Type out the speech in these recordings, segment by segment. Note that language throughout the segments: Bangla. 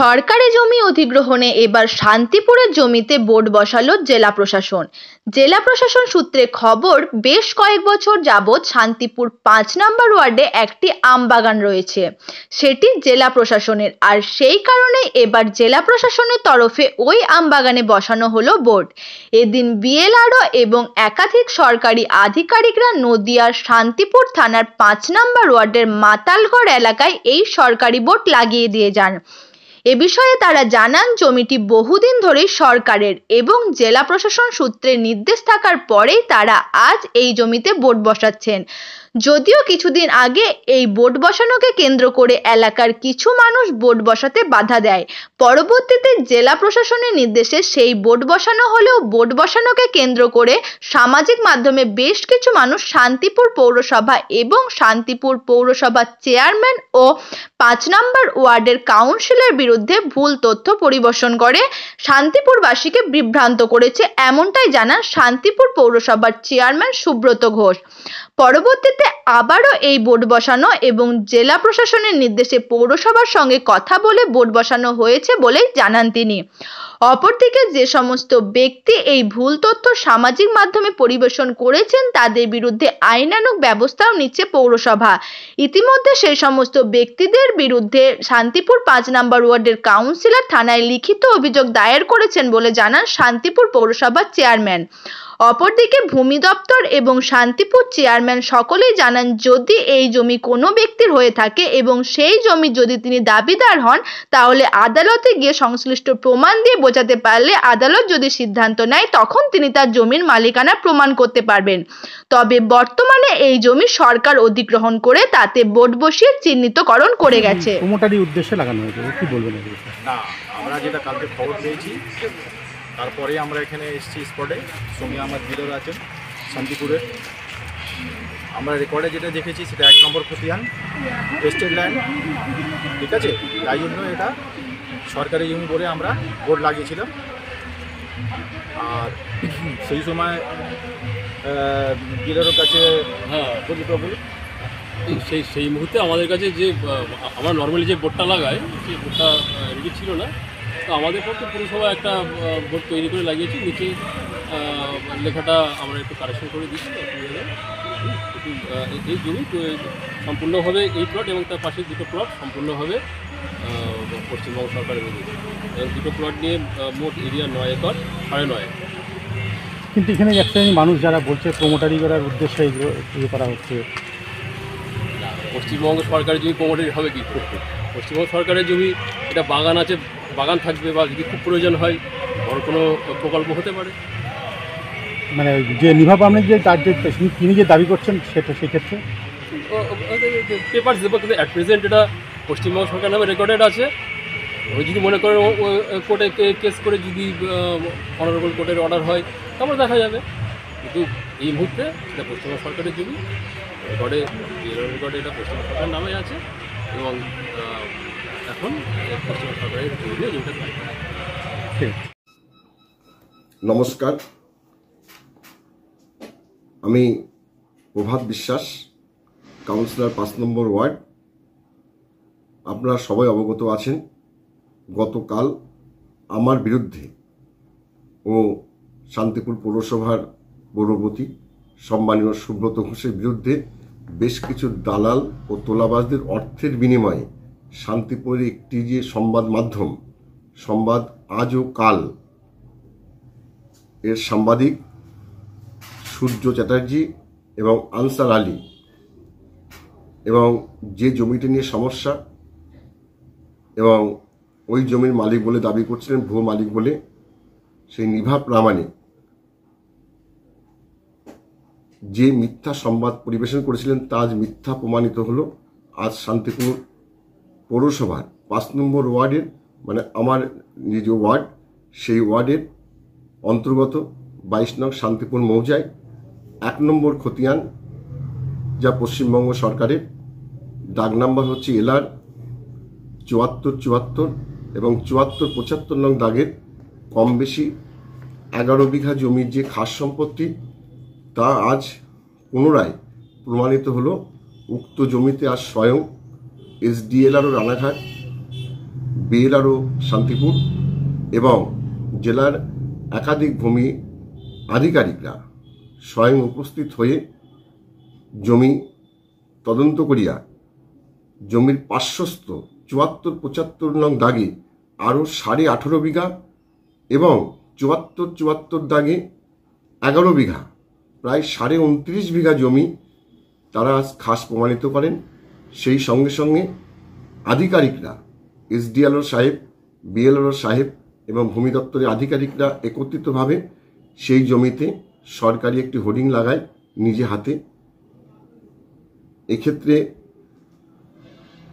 সরকারি জমি অধিগ্রহণে এবার শান্তিপুরের জমিতে বোর্ড বসালো জেলা প্রশাসন। জেলা প্রশাসন সূত্রে খবর, বেশ কয়েক বছর যাবৎ শান্তিপুর 5 নম্বর ওয়ার্ডে একটি আম বাগান রয়েছে, সেটি জেলা প্রশাসনের। আর সেই কারণে এবার জেলা প্রশাসনের তরফে ওই আম বাগানে বসানো হলো বোর্ড। এদিন বিএলআরও এবং একাধিক সরকারি আধিকারিকরা নদিয়ার শান্তিপুর থানার 5 নম্বর ওয়ার্ডের মাতালগড় এলাকায় এই সরকারি বোর্ড লাগিয়ে দিয়ে যান। এ বিষয়ে তারা জানান, জমিটি বহুদিন ধরেই সরকারের এবং জেলা প্রশাসন সূত্রে নির্দেশ থাকার পরেই তারা আজ এই জমিতে বোর্ড বসাচ্ছেন। যদিও কিছুদিন আগে এই বোর্ড বসানোকে কেন্দ্র করে এলাকার কিছু মানুষ বোর্ড বসাতে বাধা দেয়। পরবর্তীতে জেলা প্রশাসনের নির্দেশে সেই বোর্ড বসানো হলেও বোর্ড বসানোকে কেন্দ্র করে সামাজিক মাধ্যমে বেশ কিছু মানুষ শান্তিপুর পৌরসভা এবং শান্তিপুর পৌরসভার চেয়ারম্যান ও 5 নম্বর ওয়ার্ডের কাউন্সিলর বিরুদ্ধে ভুল তথ্য পরিবেশন করে শান্তিপুরবাসীকে বিভ্রান্ত করেছে, এমনটাই জানান শান্তিপুর পৌরসভার চেয়ারম্যান সুব্রত ঘোষ। পরবর্তীতে আবারও এই বোর্ড বসানো এবং জেলা প্রশাসনের নির্দেশে পৌরসভার সঙ্গে কথা বলে বোর্ড বসানো হয়েছে বলেই জানান তিনি। অপরদিকে যে সমস্ত ব্যক্তি এই ভুল তথ্য সামাজিক মাধ্যমে পরিবেশন করেছেন তাদের বিরুদ্ধে আইনানুগ ব্যবস্থাও নিচ্ছে পৌরসভা। ইতিমধ্যে সেই সমস্ত ব্যক্তিদের বিরুদ্ধে শান্তিপুর 5 নম্বর ওয়ার্ডের কাউন্সিলর থানায় লিখিত অভিযোগ দায়ের করেছেন বলে জানান শান্তিপুর পৌরসভার চেয়ারম্যান। অপরদিকে ভূমি দপ্তর এবং শান্তিপুর চেয়ারম্যান সকলেই জানান, যদি এই জমি কোনো ব্যক্তির হয়ে থাকে এবং সেই জমি যদি তিনি দাবিদার হন, তাহলে আদালতে গিয়ে সংশ্লিষ্ট প্রমাণ দিয়ে বোঝাতে পারলে আদালত যদি সিদ্ধান্ত নেয় তখন তিনি তার জমির মালিকানা প্রমাণ করতে পারবেন। তবে বর্তমানে এই জমি সরকার অধিগ্রহণ করে তাতে বোর্ড বসিয়ে চিহ্নিতকরণ করে গেছে। প্রমোটারি উদ্দেশ্যে লাগানো হয়েছে, কি বলবেন? না, আমরা যেটা কালকে খবর পেয়েছি তারপরে আমরা এখানে এসেছি স্পটে। সঙ্গে আমার ডিলার আছেন শান্তিপুরের। আমরা রেকর্ডে যেটা দেখেছি সেটা 1 নম্বর খতিয়ান টেস্টেড ল্যান্ড, ঠিক আছে। তাই জন্য এটা সরকারি জমি বলে আমরা বোর্ড লাগিয়েছিলাম। আর সেই সময় ডিলারের কাছে সেই মুহূর্তে আমাদের কাছে যে আমরা নর্মালি যে বোর্ডটা লাগাই সেই বোর্ডটা রেডি ছিল না। তো আমাদের পক্ষে পুরসভা একটা বোর্ড তৈরি করে লাগিয়েছি। নিচে লেখাটা আমরা একটু কারেকশন করে দিচ্ছি। এই জমি সম্পূর্ণভাবে এই প্লট এবং তার পাশে দুটো প্লট সম্পূর্ণভাবে পশ্চিমবঙ্গ সরকারের মধ্যে, এবং দুটো প্লট নিয়ে মোট এরিয়া 9 একর 9.5 একর। কিন্তু এখানে একটা মানুষ যারা বলছে প্রমোটারি করার উদ্দেশ্যে এগুলো করা হচ্ছে। পশ্চিমবঙ্গ সরকারের জমি প্রমোটারি হবে কি? পশ্চিমবঙ্গ সরকারের জমি, এটা বাগান আছে, বাগান থাকবে, বা যদি খুব প্রয়োজন হয় বড় কোনো প্রকল্প হতে পারে। মানে যে নিভাব আপনি যে তার যে তিনি যে দাবি করছেন সেটা সেক্ষেত্রে পেপার দেবো, কিন্তু অ্যাট প্রেজেন্ট এটা পশ্চিমবঙ্গ সরকার নামে রেকর্ডেড আছে। ওই যদি মনে করেন কোর্টে কেস করে যদি অনারেবল কোর্টের অর্ডার হয় তারপর দেখা যাবে। কিন্তু এই মুহূর্তে এটা পশ্চিমবঙ্গ সরকারের জমি, রেকর্ডে এটা পশ্চিমবঙ্গ সরকারের নামে আছে, এবং এখন পশ্চিমবঙ্গ সরকারের জমিটা থাকে। নমস্কার, আমি প্রভাত বিশ্বাস, কাউন্সিলর 5 নম্বর ওয়ার্ড। আপনারা সবাই অবগত আছেন, গতকাল আমার বিরুদ্ধে ও শান্তিপুর পৌরসভার পৌরপতি সম্মানীয় সুব্রত ঘোষের বিরুদ্ধে বেশ কিছু দালাল ও তোলাবাজদের অর্থের বিনিময়ে শান্তিপুরের একটি যে সংবাদ মাধ্যম, সংবাদ আজ ও কাল, এর সাংবাদিক সূর্য চ্যাটার্জি এবং আনসার আলী, এবং যে জমিটি নিয়ে সমস্যা এবং ওই জমির মালিক বলে দাবি করছিলেন, ভুয়ো মালিক বলে, সেই নিভা প্রামাণিক যে মিথ্যা সংবাদ পরিবেশন করেছিলেন তা আজ মিথ্যা প্রমাণিত হলো। আজ শান্তিপুর পৌরসভার 5 নম্বর ওয়ার্ডের, মানে আমার নিজ ওয়ার্ড, সেই ওয়ার্ডের অন্তর্গত 22 নং শান্তিপুর মৌজায় 1 নম্বর খতিয়ান, যা পশ্চিমবঙ্গ সরকারের, দাগ নাম্বার হচ্ছে LR 7474 এবং 7475 নং দাগের কম বেশি 11 বিঘা জমির যে খাস সম্পত্তি, তা আজ পুনরায় প্রমাণিত হলো। উক্ত জমিতে আজ স্বয়ং SDLR ও রানাঘাট বিএলআরও শান্তিপুর এবং জেলার একাধিক ভূমি আধিকারিকরা স্বয়ং উপস্থিত হয়ে জমি তদন্ত করিয়া জমির পার্শ্বস্থ ৭৪-৭৫ নং দাগে আরও 18.5 বিঘা এবং ৭৪-৭৪ দাগে 11 বিঘা প্রায় 29.5 বিঘা জমি তারা খাস প্রমাণিত করেন। সেই সঙ্গে সঙ্গে আধিকারিকরা এসডিএলও সাহেব, বিএলআরও সাহেব এবং ভূমি দপ্তরের আধিকারিকরা একত্রিতভাবে সেই জমিতে সরকারি একটি হোর্ডিং লাগায় নিজে হাতে। এক্ষেত্রে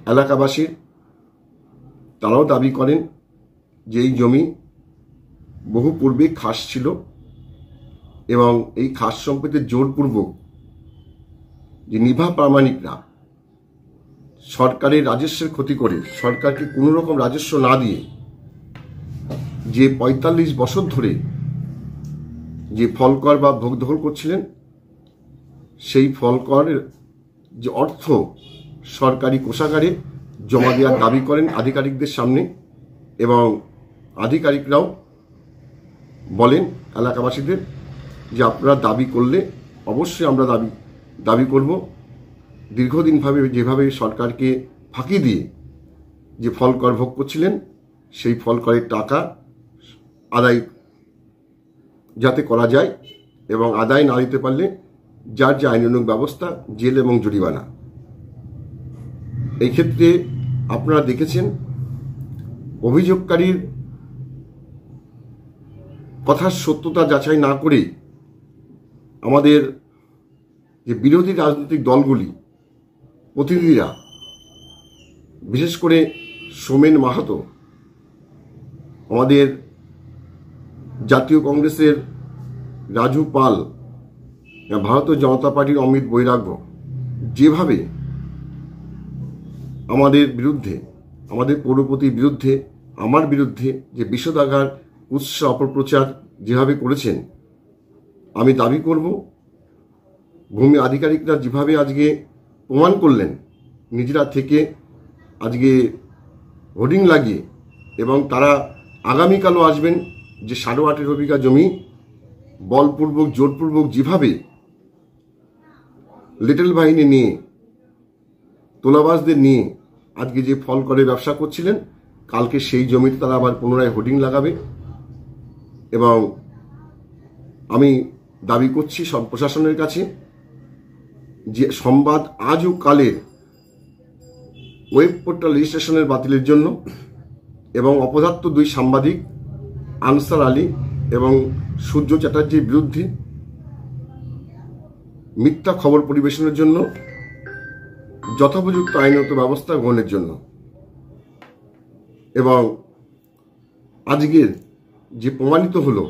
এলাকাবাসীর তারাও দাবি করেন যে এই জমি বহু পূর্বে খাস ছিল এবং এই খাস সম্পত্তির জোরপূর্বক যে নিভা প্রামাণিকরা সরকারের রাজস্বের ক্ষতি করে সরকারকে কোনো রকম রাজস্ব না দিয়ে যে ৪৫ বছর ধরে যে ফলকর বা ভোগ দখল করছিলেন, সেই ফলকরের যে অর্থ সরকারি কোষাগারে জমা দেওয়ার দাবি করেন আধিকারিকদের সামনে এবং আধিকারিকরাও বলেন এলাকাবাসীদের যে আপনারা দাবি করলে অবশ্যই আমরা দাবি করব। দীর্ঘদিনভাবে যেভাবে সরকারকে ফাঁকি দিয়ে যে ফলকর ভোগ করছিলেন সেই ফলকরের টাকা আদায় যাতে করা যায় এবং আদায় না দিতে পারলে যার যে আইনানুগ ব্যবস্থা, জেল এবং জরিমানা। এই ক্ষেত্রে আপনারা দেখেছেন অভিযোগকারীর কথার সত্যতা যাচাই না করে আমাদের যে বিরোধী রাজনৈতিক দলগুলি প্রতিনিধিরা, বিশেষ করে সোমেন মাহাতো, আমাদের জাতীয় কংগ্রেসের রাজু পাল, ভারতীয় জনতা পার্টির অমিত বৈরাগ্য যেভাবে আমাদের বিরুদ্ধে, আমাদের পৌরপতির বিরুদ্ধে, আমার বিরুদ্ধে যে বিষোদাগার উৎস অপপ্রচার যেভাবে করেছেন, আমি দাবি করব ভূমি আধিকারিকরা যেভাবে আজকে প্রমাণ করলেন নিজেরা থেকে আজকে হোর্ডিং লাগিয়ে এবং তারা আগামীকালও আসবেন যে 18.5 বিঘা জমি বলপূর্বক জোরপূর্বক যেভাবে লিটল বাহিনী নিয়ে, তোলাবাজদের নিয়ে আজকে যে ফল করে ব্যবসা করছিলেন, কালকে সেই জমিতে তারা আবার পুনরায় হোর্ডিং লাগাবে। এবং আমি দাবি করছি সব প্রশাসনের কাছে যে সংবাদ আজ ও কালের ওয়েব পোর্টাল রেজিস্ট্রেশনের বাতিলের জন্য এবং অপদার্থ 2 সাংবাদিক আনসার আলী এবং সূর্য চ্যাটার্জির বিরুদ্ধে মিথ্যা খবর পরিবেশনের জন্য যথোপযুক্ত আইনগত ব্যবস্থা গ্রহণের জন্য এবং আজকের যে প্রমাণিত হলো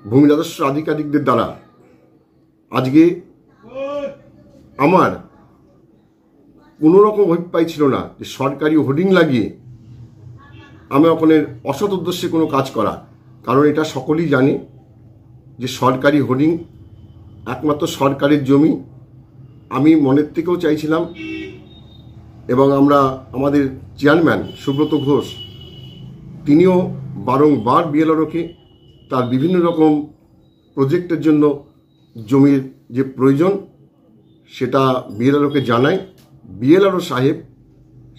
ভূমি রাজস্ব আধিকারিকদের দ্বারা আজকে আমার কোনো রকম অভিপ্রায় ছিল না যে সরকারি হোর্ডিং লাগিয়ে আমি ওখানে অসৎ উদ্দেশ্যে কোনো কাজ করা, কারণ এটা সকলেই জানে যে সরকারি হোর্ডিং একমাত্র সরকারের জমি। আমি মনের থেকেও চাইছিলাম এবং আমরা আমাদের চেয়ারম্যান সুব্রত ঘোষ তিনিও বারংবার বিএলআরওকে তার বিভিন্ন রকম প্রজেক্টের জন্য জমির যে প্রয়োজন সেটা বিএলআরওকে জানায়। বিএলআরও সাহেব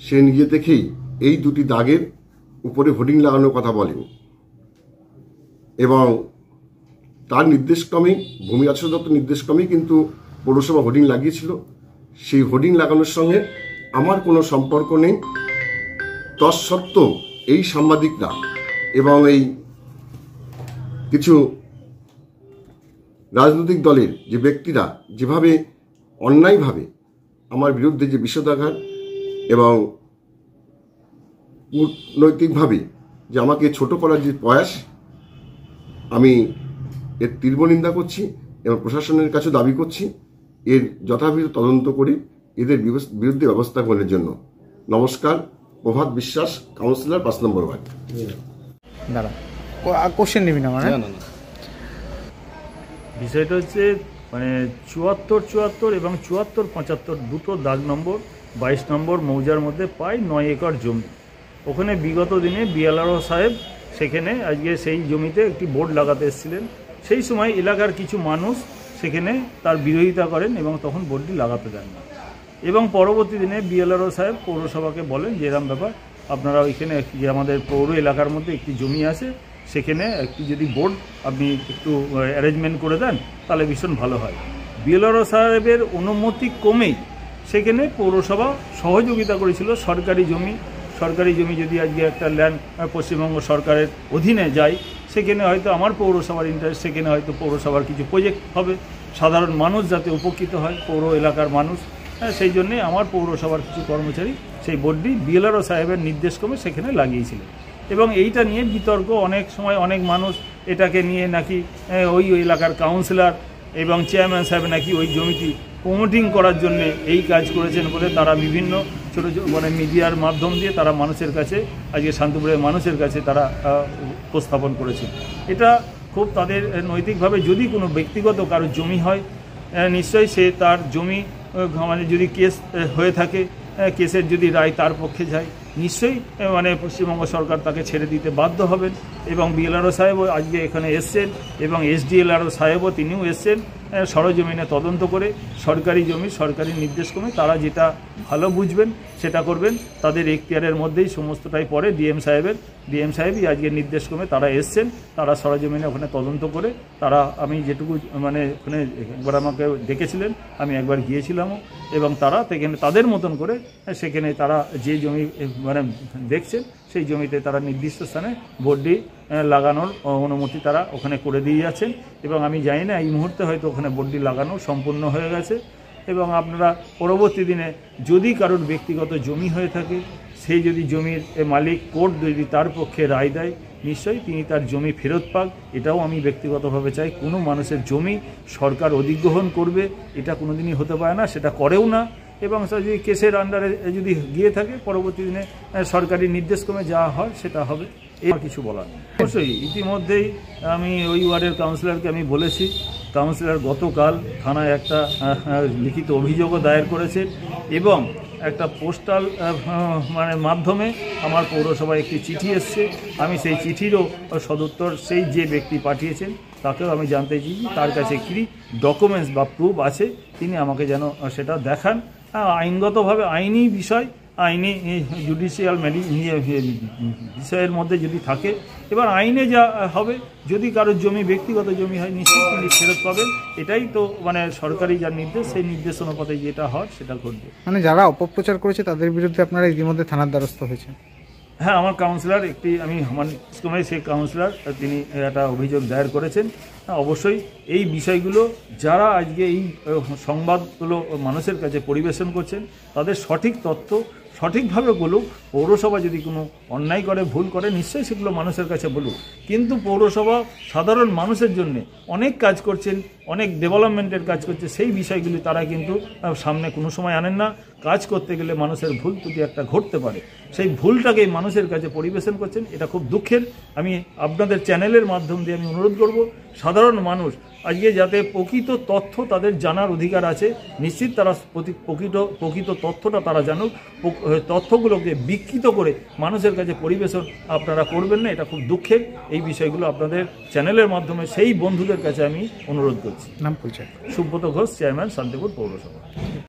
সে নিজে থেকেই এই 2টি দাগের উপরে হোর্ডিং লাগানোর কথা বলেন এবং তার নির্দেশক্রমেই, ভূমি রাজস্ব দপ্তর নির্দেশক্রমেই কিন্তু পৌরসভা হোর্ডিং লাগিয়েছিল। সেই হোর্ডিং লাগানোর সঙ্গে আমার কোনো সম্পর্ক নেই। তৎসত্ত্বেও এই সাংবাদিকরা এবং এই কিছু রাজনৈতিক দলের যে ব্যক্তিরা যেভাবে অন্যায়ভাবে আমার বিরুদ্ধে যে বিষোদাঘাত এবং কূটনৈতিকভাবে যে আমাকে ছোট করার যে প্রয়াস, আমি এর তীব্র নিন্দা করছি এবং প্রশাসনের কাছে দাবি করছি এর যথাবিহিত তদন্ত করে এদের বিরুদ্ধে ব্যবস্থা গ্রহণের জন্য। নমস্কার, প্রভাত বিশ্বাস, কাউন্সিলর 5 নম্বর ওয়ার্ড। দাঁড়া, কোশ্চেন নিবি না মানে? বিষয়টা হচ্ছে মানে 74-74 এবং 74-75 দুটো দাগ নম্বর 22 নম্বর মৌজার মধ্যে প্রায় 9 একর জমি। ওখানে বিগত দিনে বিএলআরও সাহেব সেখানে আজকে সেই জমিতে একটি বোর্ড লাগাতে এসেছিলেন। সেই সময় এলাকার কিছু মানুষ সেখানে তার বিরোধিতা করেন এবং তখন বোর্ডটি লাগাতে দেন না। এবং পরবর্তী দিনে বিএলআরও সাহেব পৌরসভাকে বলেন যে এরকম ব্যাপার, আপনারা ওইখানে যে আমাদের পৌর এলাকার মধ্যে একটি জমি আছে, সেখানে একটি যদি বোর্ড আপনি একটু অ্যারেঞ্জমেন্ট করে দেন তাহলে ভীষণ ভালো হয়। বিএলআরও সাহেবের অনুমতি কমেই সেখানে পৌরসভা সহযোগিতা করেছিল। সরকারি জমি যদি আজকে একটা ল্যান্ড পশ্চিমবঙ্গ সরকারের অধীনে যায়, সেখানে হয়তো আমার পৌরসভার ইন্টারেস্ট, সেখানে হয়তো পৌরসভার কিছু প্রজেক্ট হবে, সাধারণ মানুষ যাতে উপকৃত হয়, পৌর এলাকার মানুষ। সেই জন্যে আমার পৌরসভার কিছু কর্মচারী সেই বোর্ডটি বিএলআরও সাহেবের নির্দেশক্রমে সেখানে লাগিয়েছিলেন। এবং এইটা নিয়ে বিতর্ক, অনেক সময় অনেক মানুষ এটাকে নিয়ে নাকি ওই এলাকার কাউন্সিলর এবং চেয়ারম্যান সাহেব নাকি ওই জমিটি প্রমোটিং করার জন্য এই কাজ করেছেন বলে তারা বিভিন্ন ছোটো মানে মিডিয়ার মাধ্যম দিয়ে তারা মানুষের কাছে, আজকে শান্তিপুরের মানুষের কাছে তারা উপস্থাপন করেছেন। এটা খুব তাদের নৈতিকভাবে, যদি কোনো ব্যক্তিগত কারো জমি হয়, নিশ্চয়ই সে তার জমি মানে যদি কেস হয়ে থাকে, কেসের যদি রায় তার পক্ষে যায়, নিশ্চয়ই মানে পশ্চিমবঙ্গ সরকার তাকে ছেড়ে দিতে বাধ্য হবেন। এবং বিএলআরও সাহেবও আজকে এখানে এসছেন এবং এসডিএলআরও সাহেবও তিনিও এসছেন সরজমিনে তদন্ত করে। সরকারি জমি সরকারি নির্দেশক্রমে তারা যেটা ভালো বুঝবেন সেটা করবেন, তাদের এখতিয়ারের মধ্যেই সমস্তটাই পড়ে। ডিএম সাহেবই আজকে নির্দেশক্রমে তারা এসছেন, তারা সরজমিনে ওখানে তদন্ত করে তারা, আমি যেটুকু মানে ওখানে একবার আমাকে ডেকেছিলেন, আমি একবার গিয়েছিলামও, এবং তারা সেখানে তাদের মতন করে সেখানে তারা যে জমি মানে দেখছেন সেই জমিতে তারা নির্দিষ্ট স্থানে বোর্ডটি লাগানোর অনুমতি তারা ওখানে করে দিয়ে যাচ্ছেন। এবং আমি জানি না এই মুহূর্তে হয়তো ওখানে বোর্ডটি লাগানো সম্পূর্ণ হয়ে গেছে। এবং আপনারা পরবর্তী দিনে যদি কারোর ব্যক্তিগত জমি হয়ে থাকে, সেই যদি জমির মালিক কোর্ট যদি তার পক্ষে রায় দেয়, নিশ্চয়ই তিনি তার জমি ফেরত পাক। এটাও আমি ব্যক্তিগতভাবে চাই। কোনো মানুষের জমি সরকার অধিগ্রহণ করবে এটা কোনোদিনই হতে পারে না, সেটা করেও না। এবং যদি কেসের আন্ডারে যদি গিয়ে থাকে, পরবর্তী দিনে সরকারি নির্দেশক্রমে যা হয় সেটা হবে, এর কিছু বলার নেই। অবশ্যই ইতিমধ্যেই আমি ওই ওয়ার্ডের কাউন্সিলরকে আমি বলেছি, কাউন্সিলর গতকাল থানায় একটা লিখিত অভিযোগও দায়ের করেছেন এবং একটা পোস্টাল মানে মাধ্যমে আমার পৌরসভায় একটি চিঠি এসছে। আমি সেই চিঠিরও সদুত্তর সেই যে ব্যক্তি পাঠিয়েছেন তাকেও আমি জানতে চেয়েছি তার কাছে কী ডকুমেন্টস বা প্রুফ আছে, তিনি আমাকে যেন সেটা দেখান। আইনগতভাবে আইনি বিষয়, আইনি জুডিশিয়াল বিষয়ের মধ্যে যদি থাকে, এবার আইনে যা হবে, যদি কারোর জমি ব্যক্তিগত জমি হয় নিশ্চয়ই তিনি ফেরত পাবেন। এটাই তো মানে সরকারি যার নির্দেশ, সেই নির্দেশ অনুপাতে যেটা হয় সেটা ঘটবে। মানে যারা অপপ্রচার করেছে তাদের বিরুদ্ধে আপনারা ইতিমধ্যে থানার দ্বারস্থ হয়েছে? হ্যাঁ, আমার কাউন্সিলর আমার সেই কাউন্সিলর তিনি একটা অভিযোগ দায়ের করেছেন। অবশ্যই এই বিষয়গুলো যারা আজকে এই সংবাদগুলো মানুষের কাছে পরিবেশন করছেন, তাদের সঠিক তথ্য সঠিকভাবে বলুক। পৌরসভা যদি কোনো অন্যায় করে, ভুল করে, নিশ্চয়ই সেগুলো মানুষের কাছে বলুক। কিন্তু পৌরসভা সাধারণ মানুষের জন্য অনেক কাজ করছেন, অনেক ডেভেলপমেন্টের কাজ করছে, সেই বিষয়গুলি তারা কিন্তু সামনে কোনো সময় আনেন না। কাজ করতে গেলে মানুষের ভুল যদি একটা ঘটতে পারে, সেই ভুলটাকে মানুষের কাছে পরিবেশন করছেন, এটা খুব দুঃখের। আমি আপনাদের চ্যানেলের মাধ্যম দিয়ে আমি অনুরোধ করব, সাধারণ মানুষ আজকে যাতে প্রকৃত তথ্য তাদের জানার অধিকার আছে, নিশ্চিত তারা প্রকৃত তথ্যটা তারা জানুক। তথ্যগুলোকে বিকৃত করে মানুষের কাছে পরিবেশন আপনারা করবেন না, এটা খুব দুঃখের। এই বিষয়গুলো আপনাদের চ্যানেলের মাধ্যমে সেই বন্ধুদের কাছে আমি অনুরোধ করছি। নাম পরিচয়? সুব্রত ঘোষ, চেয়ারম্যান, শান্তিপুর পৌরসভা।